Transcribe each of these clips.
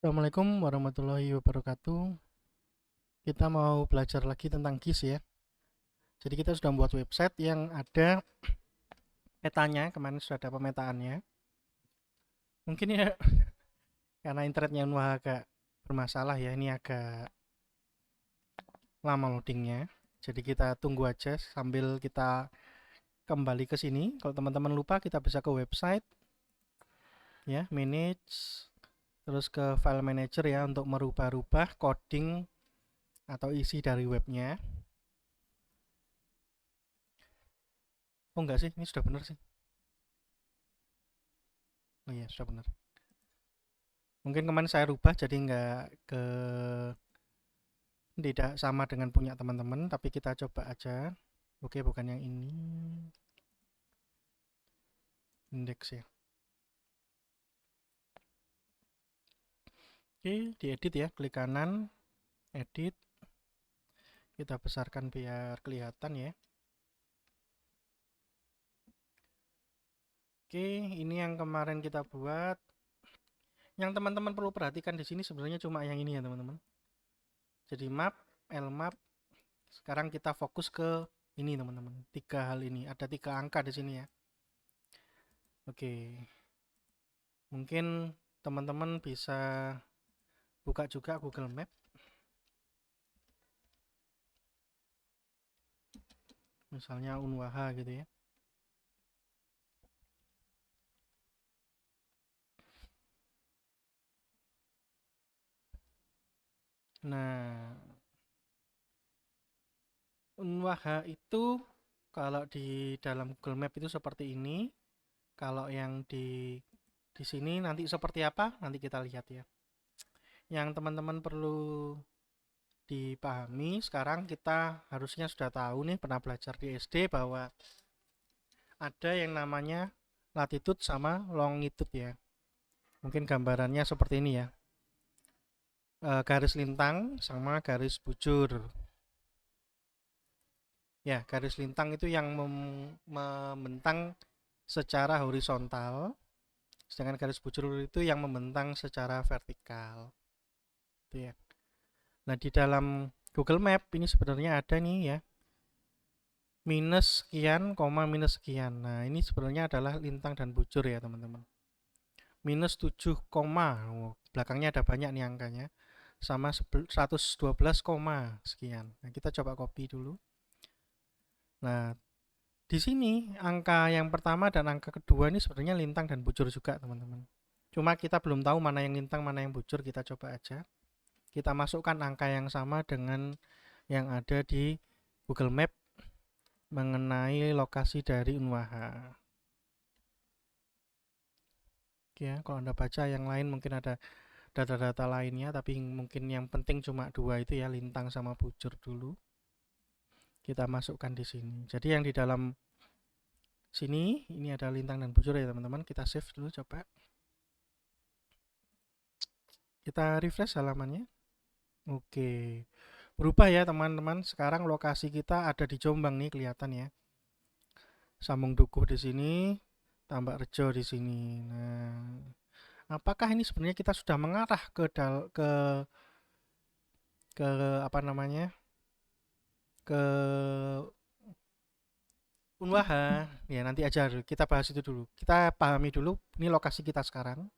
Assalamualaikum warahmatullahi wabarakatuh. Kita mau belajar lagi tentang GIS ya. Jadi kita sudah membuat website yang ada petanya, kemarin sudah ada pemetaannya. Mungkin ya karena internetnya Unwah agak bermasalah ya, ini agak lama loadingnya. Jadi kita tunggu aja sambil kita kembali ke sini. Kalau teman-teman lupa kita bisa ke website ya, manage, terus ke file manager ya untuk merubah-rubah coding atau isi dari webnya. Oh enggak sih, ini sudah benar sih. Oh iya, sudah benar. Mungkin kemarin saya rubah jadi nggak ke tidak sama dengan punya teman-teman, tapi kita coba aja. Oke, bukan yang ini. Indeks ya. Oke, diedit ya. Klik kanan, edit. Kita besarkan biar kelihatan ya. Oke, ini yang kemarin kita buat. Yang teman-teman perlu perhatikan di sini sebenarnya cuma yang ini ya, teman-teman. Jadi map, lmap. Sekarang kita fokus ke ini, teman-teman. Tiga hal ini. Ada tiga angka di sini ya. Oke, mungkin teman-teman bisa buka juga Google Map, misalnya Unwaha gitu ya. Nah, Unwaha itu kalau di dalam Google Map itu seperti ini. Kalau yang di sini nanti seperti apa? Nanti kita lihat ya. Yang teman-teman perlu dipahami sekarang kita harusnya sudah tahu nih, pernah belajar di SD bahwa ada yang namanya latitude sama longitude ya. Mungkin gambarannya seperti ini ya. Garis lintang sama garis bujur. Ya, garis lintang itu yang membentang secara horizontal, sedangkan garis bujur itu yang membentang secara vertikal. Gitu ya. Nah, di dalam Google Map ini sebenarnya ada nih ya, minus sekian, koma minus sekian. Nah, ini sebenarnya adalah lintang dan bujur ya, teman-teman. Minus 7, oh, belakangnya ada banyak nih angkanya, sama 112, sekian. Nah, kita coba copy dulu. Nah, di sini angka yang pertama dan angka kedua ini sebenarnya lintang dan bujur juga, teman-teman. Cuma kita belum tahu mana yang lintang, mana yang bujur, kita coba aja. Kita masukkan angka yang sama dengan yang ada di Google Map mengenai lokasi dari Unwaha. Ya, kalau Anda baca yang lain mungkin ada data-data lainnya, tapi mungkin yang penting cuma dua itu ya, lintang sama bujur dulu. Kita masukkan di sini. Jadi yang di dalam sini ini ada lintang dan bujur ya, teman-teman. Kita save dulu coba. Kita refresh halamannya. Oke. Berubah ya, teman-teman. Sekarang lokasi kita ada di Jombang nih, kelihatan ya. Sambung Dukuh di sini, Tambak Rejo di sini. Nah, apakah ini sebenarnya kita sudah mengarah ke apa namanya? Ke Unwaha? Ya, nanti aja kita bahas itu dulu. Kita pahami dulu ini lokasi kita sekarang.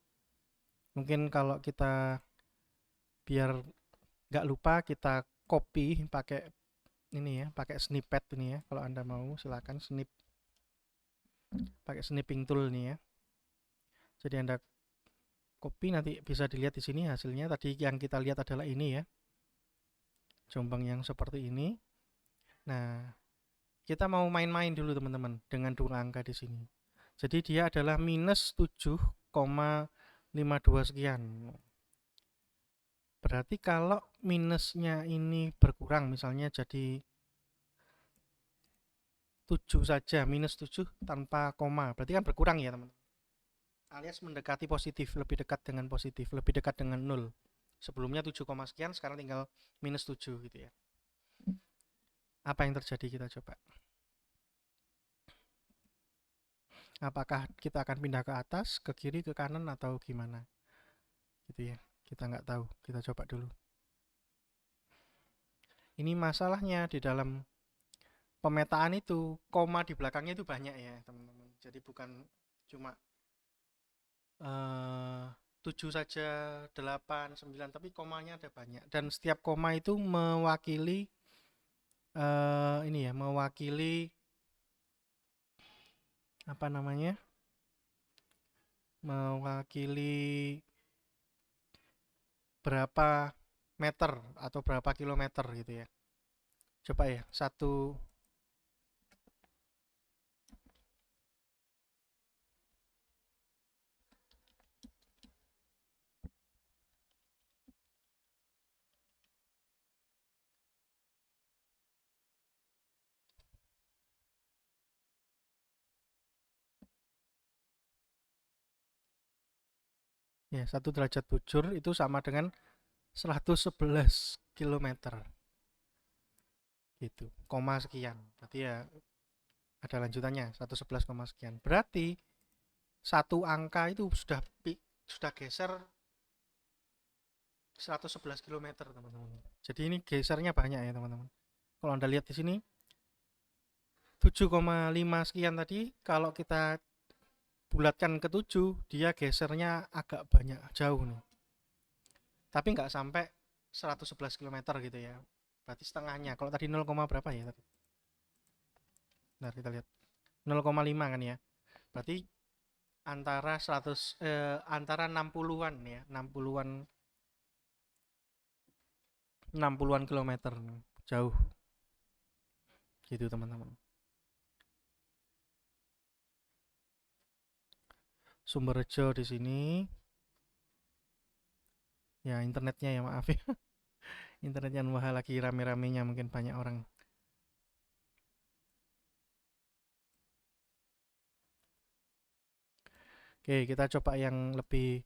Mungkin kalau kita biar nggak lupa kita copy pakai ini ya, pakai snippet ini ya. Kalau Anda mau silakan pakai snipping tool ini ya. Jadi Anda copy, nanti bisa dilihat di sini hasilnya. Tadi yang kita lihat adalah ini ya. Jombang yang seperti ini. Nah, kita mau main-main dulu teman-teman dengan dua angka di sini. Jadi dia adalah minus 7,52 sekian. Berarti kalau minusnya ini berkurang, misalnya jadi 7 saja, minus 7 tanpa koma, berarti kan berkurang ya teman-teman. Alias mendekati positif, lebih dekat dengan positif, lebih dekat dengan nol. Sebelumnya 7, sekian, sekarang tinggal minus 7 gitu ya. Apa yang terjadi, kita coba. Apakah kita akan pindah ke atas, ke kiri, ke kanan, atau gimana? Gitu ya. kita nggak tahu. Kita coba dulu. Ini masalahnya di dalam pemetaan itu, koma di belakangnya itu banyak ya teman-teman. Jadi bukan cuma 7 saja, 8, 9, tapi komanya ada banyak. Dan setiap koma itu mewakili ini ya, mewakili apa namanya? Mewakili berapa meter atau berapa kilometer gitu ya. Coba ya, satu. Ya, 1 derajat bujur itu sama dengan 111 kilometer gitu, koma sekian. Berarti ya ada lanjutannya 111, sekian. Berarti satu angka itu sudah geser 111 kilometer teman-teman. Jadi ini gesernya banyak ya teman-teman. Kalau Anda lihat di sini 7,5 sekian tadi, kalau kita bulatkan ke 7, dia gesernya agak banyak, jauh nih. Tapi nggak sampai 111 km gitu ya. Berarti setengahnya. Kalau tadi 0, berapa ya tadi? Nah, kita lihat. 0,5 kan ya. Berarti antara 60-an ya, 60-an kilometer. Jauh. Gitu teman-teman. Sumberjo di sini. Ya, internetnya ya, maaf ya. Internetnya Nuha lagi rame-ramenya, mungkin banyak orang. Oke, kita coba yang lebih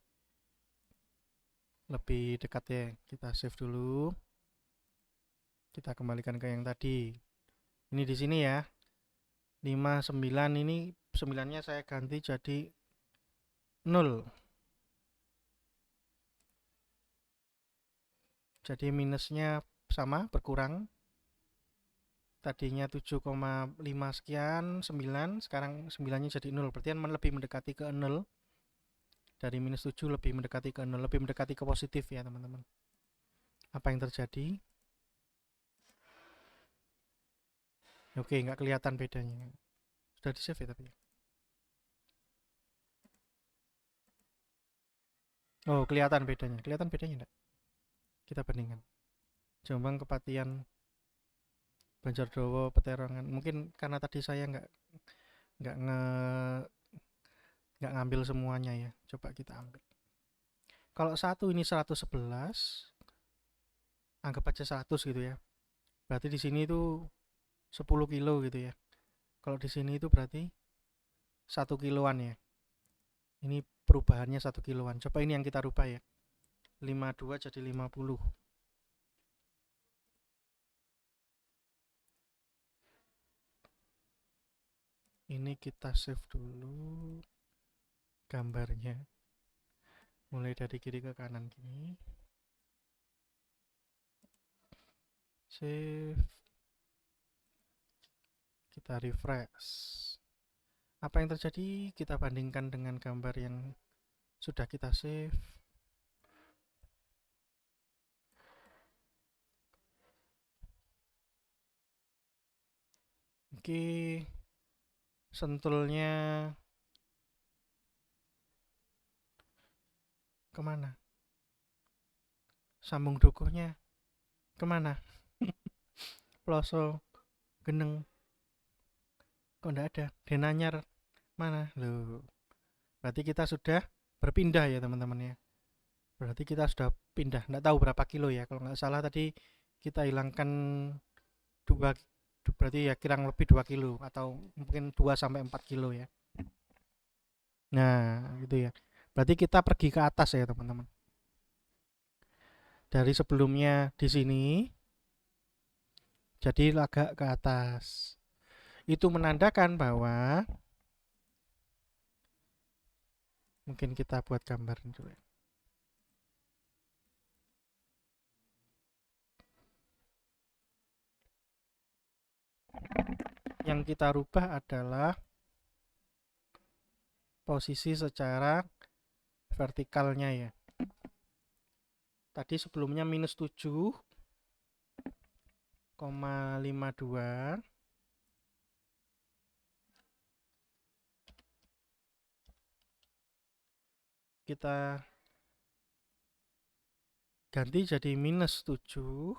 dekat ya. Kita save dulu. Kita kembalikan ke yang tadi. Ini di sini ya. 5, 9, ini 9-nya saya ganti jadi 0. Jadi minusnya sama, berkurang. Tadinya 7,5 sekian, 9, sekarang 9-nya jadi 0. Berarti kan lebih mendekati ke 0. Dari minus 7 lebih mendekati ke 0, lebih mendekati ke positif ya teman-teman. Apa yang terjadi? Oke, nggak kelihatan bedanya. Sudah di save ya tapi. Oh, kelihatan bedanya. Kelihatan bedanya enggak? Kita bandingkan. Jombang, Kepatihan, Banjardowo, Peterongan. Mungkin karena tadi saya nggak ngambil semuanya ya. Coba kita ambil. Kalau satu ini 111, anggap aja 100 gitu ya. Berarti di sini itu 10 kilo gitu ya. Kalau di sini itu berarti 1 kiloan ya. Ini perubahannya 1 kiloan. Coba ini yang kita rubah ya. 52 jadi 50. Ini kita save dulu gambarnya. Mulai dari kiri ke kanan gini. Save. Kita refresh. Apa yang terjadi? Kita bandingkan dengan gambar yang sudah kita save. Oke. Sentulnya kemana? Sambung dukuhnya kemana? Ploso geneng kok enggak ada. Denanyar mana? Loh. Berarti kita sudah berpindah ya teman-teman ya. Berarti kita sudah pindah. Enggak tahu berapa kilo ya. Kalau nggak salah tadi kita hilangkan 2, berarti ya kurang lebih 2 kilo atau mungkin 2 sampai 4 kilo ya. Nah, gitu ya. Berarti kita pergi ke atas ya teman-teman. Dari sebelumnya di sini jadi agak ke atas. Itu menandakan bahwa mungkin kita buat gambar dulu. yang kita rubah adalah posisi secara vertikalnya ya. Tadi sebelumnya minus 7,52, kita ganti jadi minus 7,50,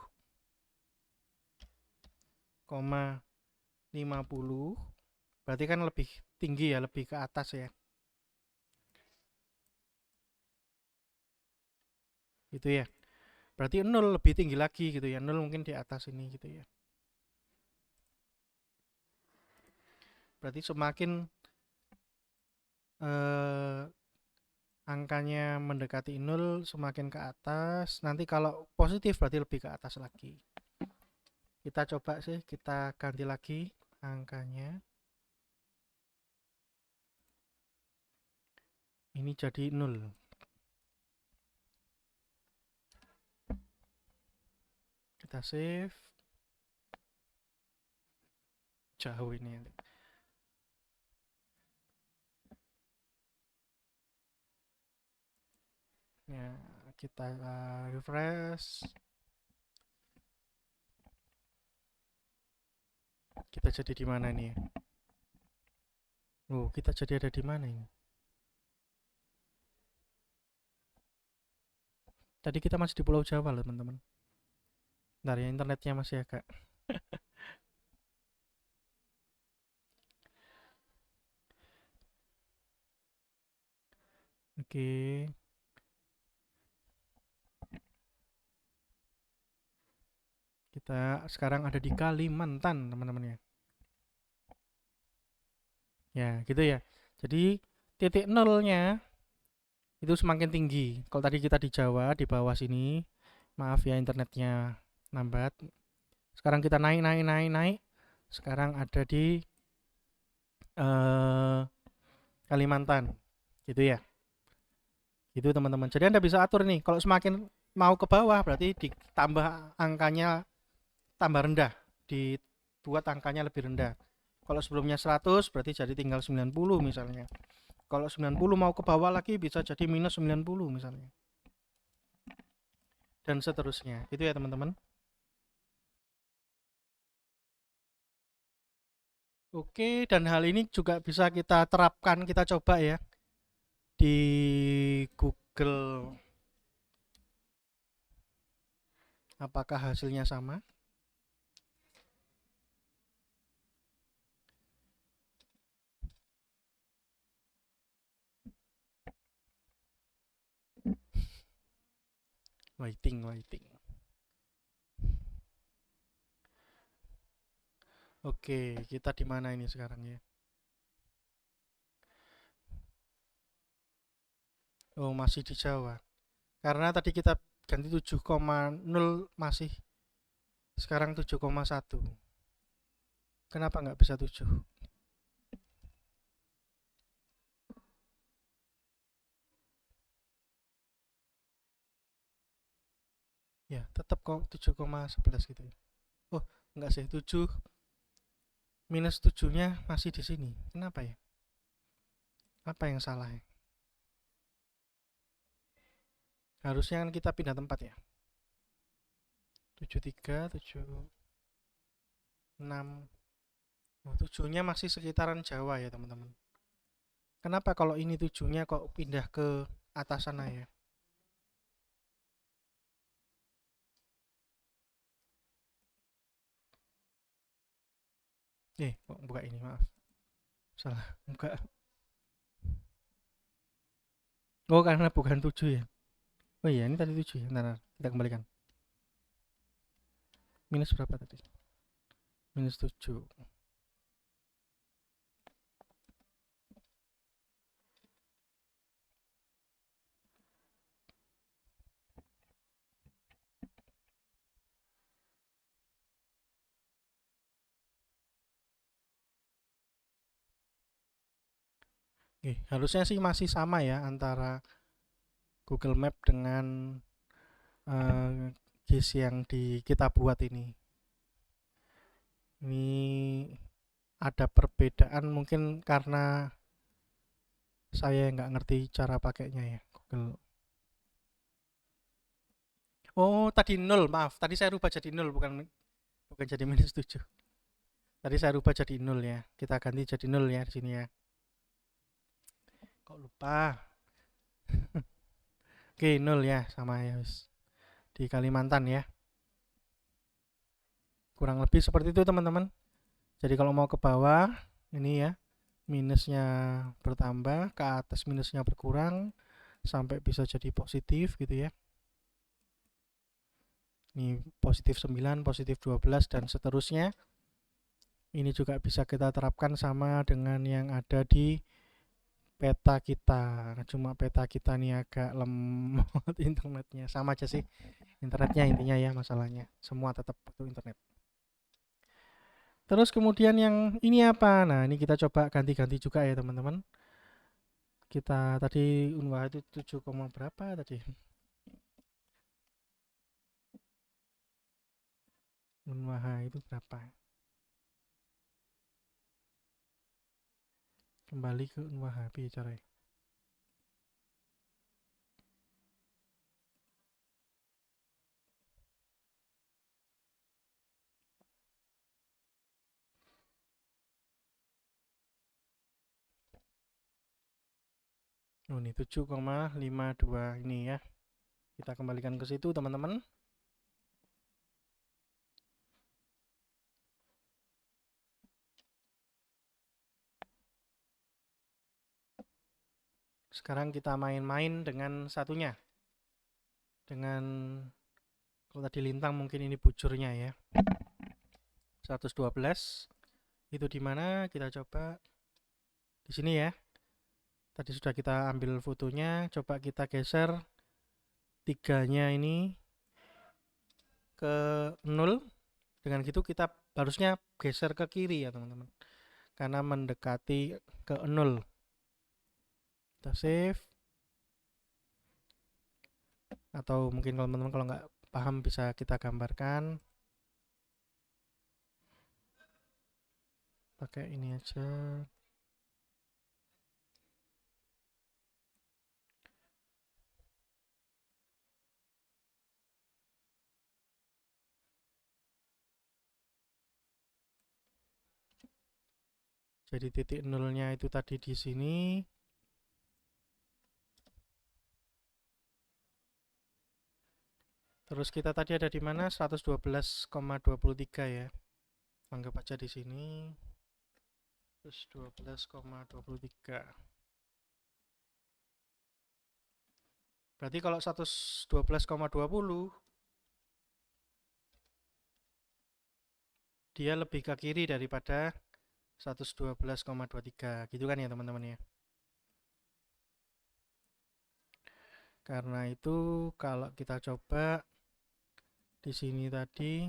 berarti kan lebih tinggi ya, lebih ke atas ya, gitu ya. Berarti 0 lebih tinggi lagi gitu ya, 0 mungkin di atas ini gitu ya. Berarti semakin angkanya mendekati 0 semakin ke atas. Nanti kalau positif berarti lebih ke atas lagi. Kita coba sih, kita ganti lagi angkanya. Ini jadi 0. Kita save. Jauh ini. Ya, kita refresh. Kita jadi di mana nih? Oh, kita jadi ada di mana ini? Tadi kita masih di Pulau Jawa loh, teman-teman. Bentar ya, internetnya masih agak Oke. Kita sekarang ada di Kalimantan, teman-teman ya. Ya, gitu ya. Jadi titik nolnya itu semakin tinggi. Kalau tadi kita di Jawa, di bawah sini, maaf ya internetnya lambat. Sekarang kita naik. Sekarang ada di Kalimantan, gitu ya. Gitu teman-teman. Jadi Anda bisa atur nih. Kalau semakin mau ke bawah berarti ditambah angkanya tambah rendah, dibuat angkanya lebih rendah. Kalau sebelumnya 100 berarti jadi tinggal 90 misalnya. Kalau 90 mau ke bawah lagi bisa jadi minus 90 misalnya. Dan seterusnya. Itu ya teman-teman. Oke, dan hal ini juga bisa kita terapkan, kita coba ya di Google. Apakah hasilnya sama? Waiting. Oke, kita di mana ini sekarang ya? Oh, masih di Jawa. Karena tadi kita ganti 7,0 masih sekarang 7,1. Kenapa nggak bisa 7? Ya, tetap kok 7,11 gitu ya. Oh, enggak sih, 7 minus 7-nya masih di sini. Kenapa ya? Apa yang salah ya? Harusnya kan kita pindah tempat ya. 73, 76. Oh, 7-nya masih sekitaran Jawa ya, teman-teman. Kenapa kalau ini 7-nya kok pindah ke atas sana ya? Kok buka ini, maaf. Salah, buka. Oh, karena bukan 7 ya. Oh iya, ini tadi 7 ya. Nah, kita kembalikan. Minus berapa tadi? Minus 7. Harusnya sih masih sama ya antara Google Map dengan GIS yang kita buat ini. Ini ada perbedaan mungkin karena saya nggak ngerti cara pakainya ya Google. Oh, tadi nol, maaf. Tadi saya rubah jadi nol, bukan bukan jadi -7. Tadi saya rubah jadi nol ya. Kita ganti jadi nol ya di sini ya. Kok lupa? Oke, nol ya, sama ya, di Kalimantan ya. Kurang lebih seperti itu teman-teman. Jadi kalau mau ke bawah, ini ya, minusnya bertambah, ke atas minusnya berkurang, sampai bisa jadi positif gitu ya. Ini positif 9, positif 12, dan seterusnya. Ini juga bisa kita terapkan sama dengan yang ada di peta kita. Cuma peta kita ini agak lemot internetnya. Sama aja sih internetnya intinya ya masalahnya. Semua tetap butuh internet. Terus kemudian yang ini apa? Nah, ini kita coba ganti-ganti juga ya teman-teman. Kita tadi unwah itu 7, berapa tadi? Unwah itu berapa? Kembali ke unwah bicara. Oh, ini 7,52 ini ya. Kita kembalikan ke situ teman-teman. Sekarang kita main-main dengan satunya. Dengan kalau tadi lintang mungkin ini bujurnya ya. 112 itu di mana? Kita coba di sini ya. Tadi sudah kita ambil fotonya, coba kita geser tiganya ini ke 0. Dengan gitu kita harusnya geser ke kiri ya teman-teman, karena mendekati ke 0. Kita save, atau mungkin kalau teman-teman kalau nggak paham bisa kita gambarkan pakai ini aja. Jadi titik nolnya itu tadi di sini. Terus kita tadi ada di mana? 112,23 ya. Anggap aja di sini 112,23. Berarti kalau 112,20 dia lebih ke kiri daripada 112,23 gitu kan ya teman-teman ya. Karena itu kalau kita coba di sini tadi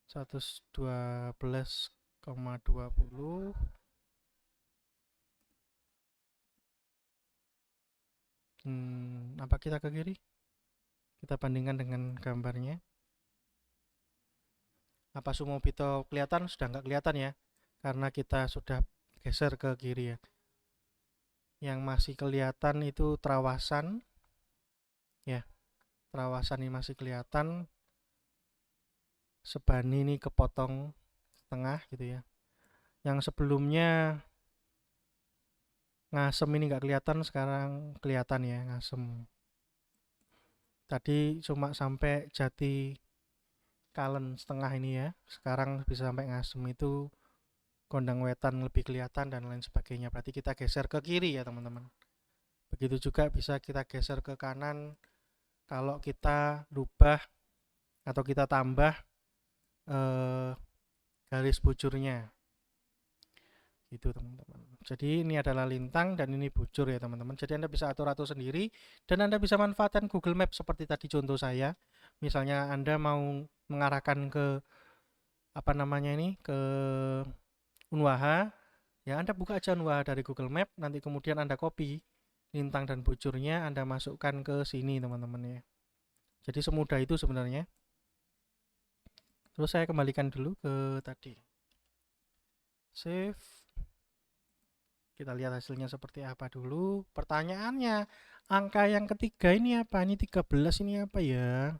112,20 apa kita ke kiri? Kita bandingkan dengan gambarnya. Apa Sumobito kelihatan? Sudah nggak kelihatan ya, karena kita sudah geser ke kiri ya. Yang masih kelihatan itu Trawasan ya. Trawasan ini masih kelihatan. Sebani ini kepotong setengah gitu ya. Yang sebelumnya Ngasem ini nggak kelihatan, sekarang kelihatan ya Ngasem. Tadi cuma sampai Jati Kalen setengah ini ya, sekarang bisa sampai Ngasem, itu Gondang Wetan lebih kelihatan dan lain sebagainya. Berarti kita geser ke kiri ya teman-teman. Begitu juga bisa kita geser ke kanan kalau kita rubah atau kita tambah garis bujurnya gitu teman-teman. Jadi ini adalah lintang dan ini bujur ya teman-teman. Jadi Anda bisa atur-atur sendiri dan Anda bisa manfaatkan Google Map seperti tadi contoh saya. Misalnya Anda mau mengarahkan ke apa namanya ini, ke Unwaha, ya Anda buka aja Unwaha dari Google Map, nanti kemudian Anda copy lintang dan bujurnya, Anda masukkan ke sini teman-teman ya. Jadi semudah itu sebenarnya. Terus saya kembalikan dulu ke tadi. Save. Kita lihat hasilnya seperti apa dulu. Pertanyaannya, angka yang ketiga ini apa? Ini 13 ini apa ya?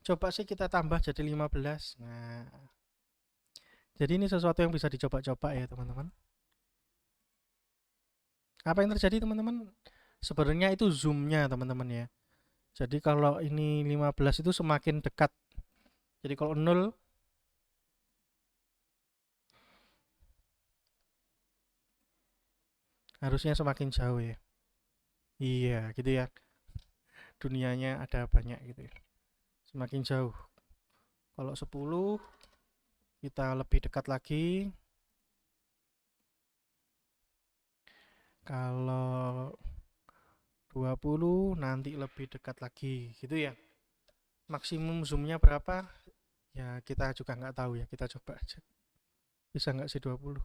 Coba sih kita tambah jadi 15. Nah, jadi ini sesuatu yang bisa dicoba-coba ya teman-teman. Apa yang terjadi teman-teman? Sebenarnya itu zoomnya teman-teman ya. Jadi kalau ini 15 itu semakin dekat. Jadi kalau 0 harusnya semakin jauh ya. Iya gitu ya. Dunianya ada banyak gitu ya. Semakin jauh. Kalau 10 kita lebih dekat lagi. Kalau 20 nanti lebih dekat lagi gitu ya. Maksimum zoomnya berapa? Ya kita juga nggak tahu ya, kita coba aja. Bisa nggak sih 20?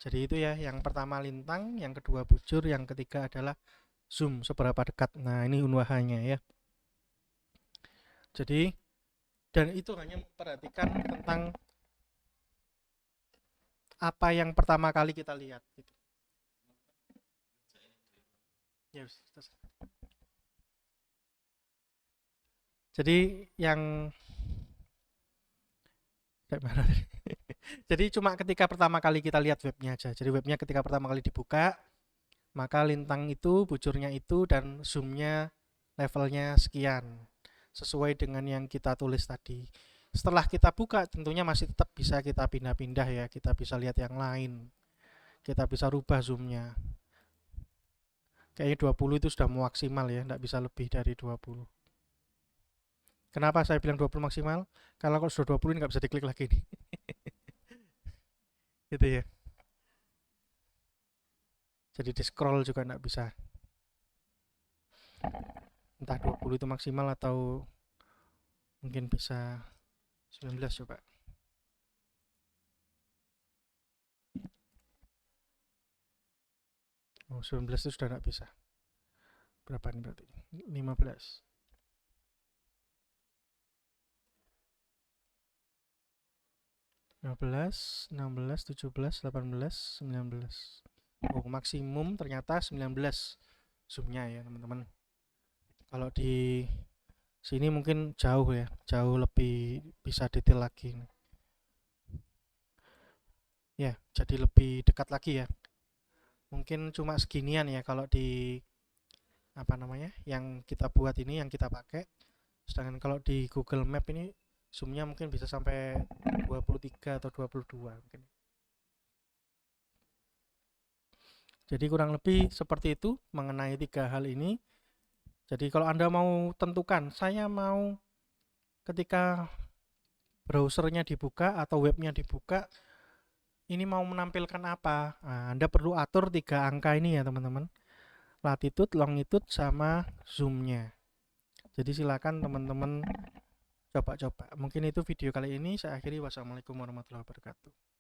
Jadi itu ya, yang pertama lintang, yang kedua bujur, yang ketiga adalah zoom seberapa dekat. Nah ini unwahanya ya. Jadi dan itu hanya memperhatikan tentang apa yang pertama kali kita lihat gitu. Yes. Jadi yang jadi cuma ketika pertama kali kita lihat webnya aja. Jadi webnya ketika pertama kali dibuka, maka lintang itu, bujurnya itu, dan zoomnya levelnya sekian. Sesuai dengan yang kita tulis tadi. Setelah kita buka tentunya masih tetap bisa kita pindah-pindah ya. Kita bisa lihat yang lain. Kita bisa rubah zoomnya. Kayaknya 20 itu sudah maksimal ya. Tidak bisa lebih dari 20. Kenapa saya bilang 20 maksimal? Kalau sudah 20 ini nggak bisa diklik lagi nih. Gitu ya. Jadi di scroll juga nggak bisa. Entah 20 itu maksimal atau mungkin bisa 19 coba. Oh, 19 itu sudah nggak bisa. Berapa nih berarti? 15. 15, 16, 17, 18, 19. Oh, maksimum ternyata 19 zoomnya ya teman-teman. Kalau di sini mungkin jauh ya, jauh lebih bisa detail lagi. Ya, jadi lebih dekat lagi ya. Mungkin cuma seginian ya kalau di apa namanya yang kita buat ini, yang kita pakai. Sedangkan kalau di Google Map ini zoomnya mungkin bisa sampai 23 atau 22 mungkin. Jadi kurang lebih seperti itu mengenai tiga hal ini. Jadi kalau Anda mau tentukan, saya mau ketika browsernya dibuka atau webnya dibuka, ini mau menampilkan apa? Nah, Anda perlu atur tiga angka ini ya teman-teman. Latitude, longitude, sama zoomnya. Jadi silakan teman-teman coba-coba. Mungkin itu video kali ini. Saya akhiri. Wassalamualaikum warahmatullahi wabarakatuh.